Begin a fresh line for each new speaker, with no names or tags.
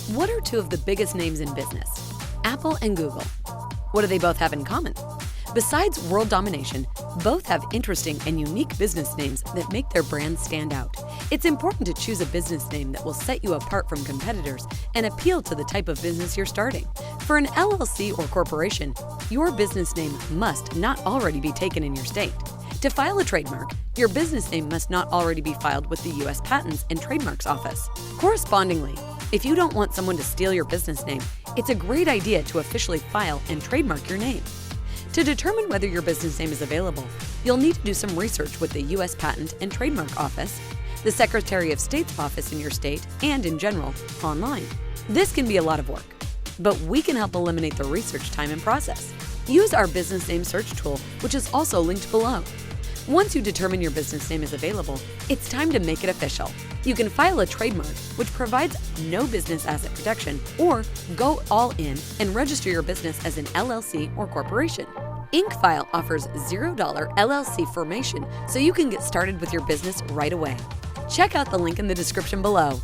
What are two of the biggest names in business? Apple and Google. What do they both have in common? Besides world domination, both have interesting and unique business names that make their brands stand out. It's important to choose a business name that will set you apart from competitors and appeal to the type of business you're starting. For an LLC or corporation, your business name must not already be taken in your state. To file a trademark, your business name must not already be filed with the U.S. Patents and Trademarks Office. Correspondingly, if you don't want someone to steal your business name, it's a great idea to officially file and trademark your name. To determine whether your business name is available, you'll need to do some research with the U.S. Patent and Trademark Office, the Secretary of State's office in your state, and in general, online. This can be a lot of work, but we can help eliminate the research time and process. Use our business name search tool, which is also linked below. Once you determine your business name is available, it's time to make it official. You can file a trademark, which provides no business asset protection, or go all in and register your business as an LLC or corporation. Incfile offers $0 LLC formation so you can get started with your business right away. Check out the link in the description below.